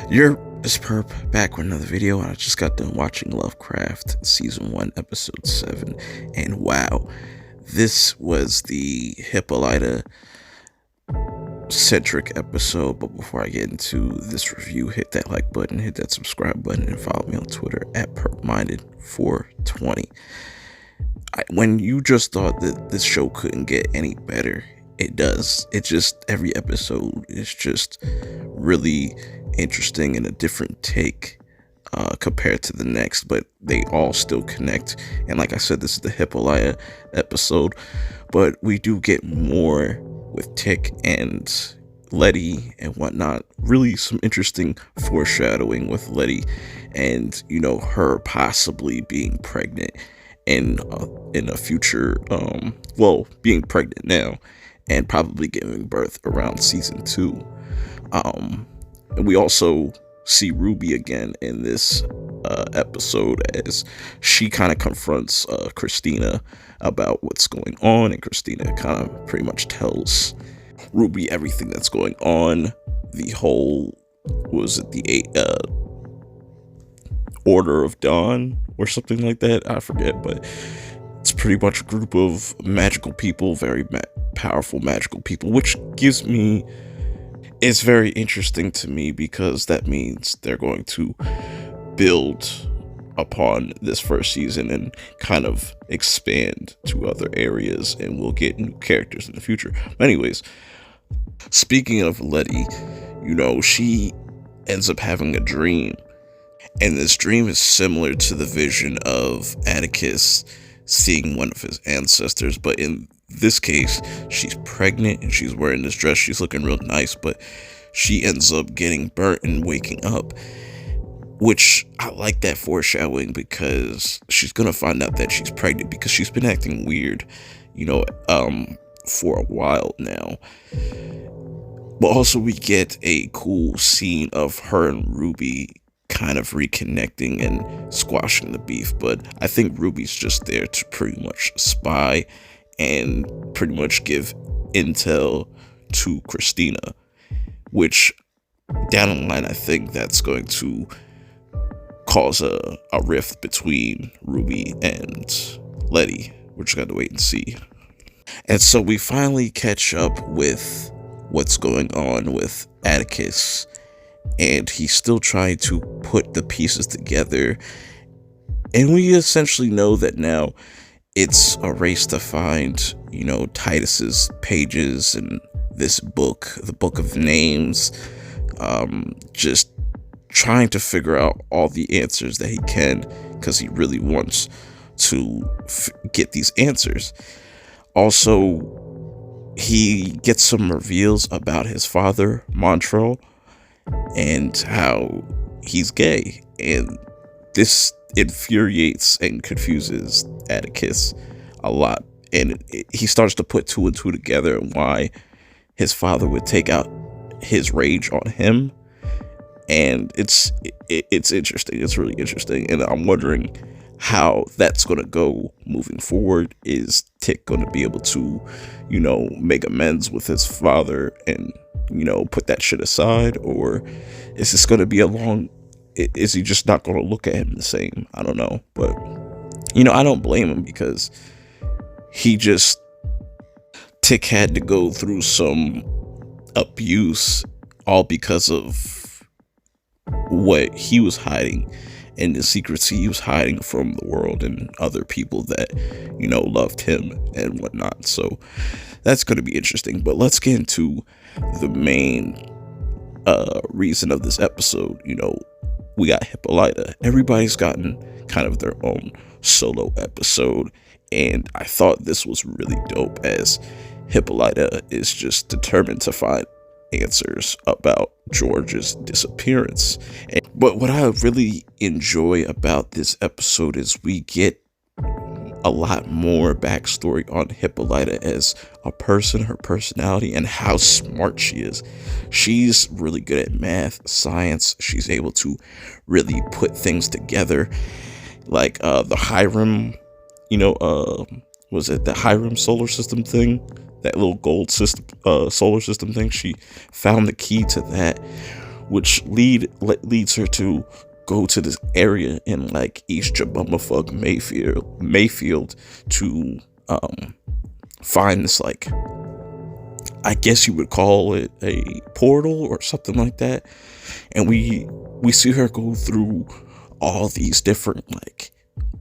You're this perp back with another video. I just got done watching Lovecraft season 1 episode 7, and wow, this was the Hippolyta centric episode. But before I get into this review, hit that like button, hit that subscribe button, and follow me on Twitter at perpminded420. When you just thought that this show couldn't get any better, it does. It just, every episode is just really interesting and a different take compared to the next, but they all still connect. And like I said, this is the Hippolyta episode, but we do get more with Tick and Letty and whatnot. Really some interesting foreshadowing with Letty and, you know, her possibly being pregnant in a future, being pregnant now and probably giving birth around season 2. And we also see Ruby again in this episode as she kind of confronts Christina about what's going on, and Christina kind of pretty much tells Ruby everything that's going on. The whole, was it the Order of Dawn or something like that? I forget, but it's pretty much a group of magical people, very powerful magical people, which gives me, it's very interesting to me because that means they're going to build upon this first season and kind of expand to other areas, and we'll get new characters in the future. But anyways, speaking of Letty, you know, she ends up having a dream, and this dream is similar to the vision of Atticus seeing one of his ancestors, but in this case, she's pregnant and she's wearing this dress. She's looking real nice, but she ends up getting burnt and waking up, which I like that foreshadowing because she's gonna find out that she's pregnant because she's been acting weird, you know, for a while now. But also we get a cool scene of her and Ruby kind of reconnecting and squashing the beef, but I think Ruby's just there to pretty much spy and pretty much give intel to Christina, which down the line I think that's going to cause a rift between Ruby and Letty. We're just going to wait and see. And so we finally catch up with what's going on with Atticus, and he's still trying to put the pieces together, and we essentially know that now it's a race to find, you know, Titus's pages and this book, the Book of Names, just trying to figure out all the answers that he can because he really wants to get these answers. Also, he gets some reveals about his father, Montrell, and how he's gay, and this infuriates and confuses Atticus a lot, and he starts to put 2 and 2 together and why his father would take out his rage on him. And it's interesting. It's really interesting, and I'm wondering how that's going to go moving forward. Is Tick going to be able to, you know, make amends with his father and, you know, put that shit aside, or is this going to be a long, is he just not going to look at him the same? I don't know, but, you know, I don't blame him because Tick had to go through some abuse all because of what he was hiding and the secrets he was hiding from the world and other people that, you know, loved him and whatnot. So that's going to be interesting, but let's get into the main reason of this episode. You know, we got Hippolyta. Everybody's gotten kind of their own solo episode, and I thought this was really dope as Hippolyta is just determined to find answers about George's disappearance. But what I really enjoy about this episode is we get a lot more backstory on Hippolyta as a person, her personality, and how smart she is. She's really good at math, science. She's able to really put things together, like the Hiram, you know, was it the Hiram solar system thing? That little gold system, solar system thing. She found the key to that, leads her to go to this area in like East Jabumafug Mayfield to find this, like, I guess you would call it a portal or something like that. And we see her go through all these different, like,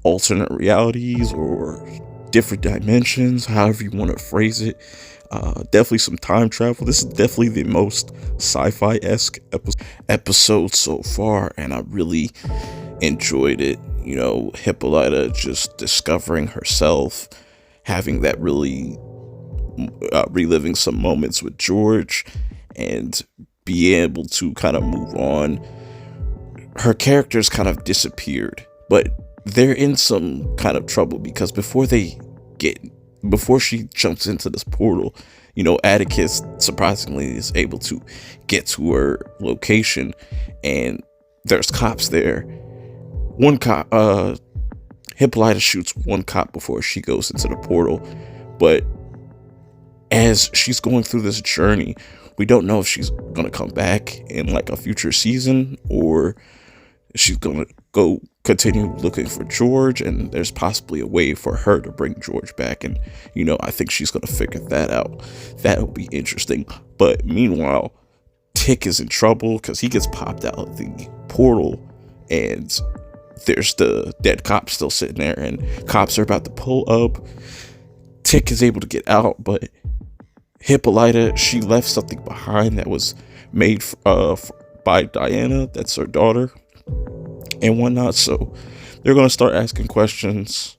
alternate realities or different dimensions, however you want to phrase it. Definitely some time travel. This is definitely the most sci-fi-esque episode so far, and I really enjoyed it. You know, Hippolyta just discovering herself, having that really reliving some moments with George, and be able to kind of move on. Her characters kind of disappeared, but they're in some kind of trouble because before she jumps into this portal, you know, Atticus surprisingly is able to get to her location, and there's cops there. One cop, Hippolyta shoots one cop before she goes into the portal, but as she's going through this journey, we don't know if she's gonna come back in like a future season, or she's gonna go continue looking for George, and there's possibly a way for her to bring George back. And, you know, I think she's gonna figure that out. That'll be interesting. But meanwhile, Tick is in trouble because he gets popped out of the portal, and there's the dead cop still sitting there, and cops are about to pull up. Tick is able to get out, but Hippolyta, she left something behind that was made by Diana, that's her daughter, and whatnot. So they're going to start asking questions.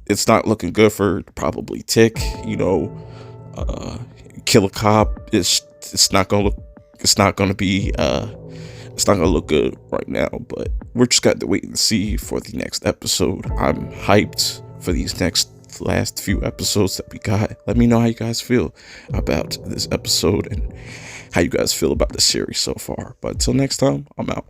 It's not looking good for probably Tick. You know, kill a cop. It's not going to look good right now. But we're just got to wait and see for the next episode. I'm hyped for these last few episodes that we got. Let me know how you guys feel about this episode and how you guys feel about the series so far. But until next time, I'm out.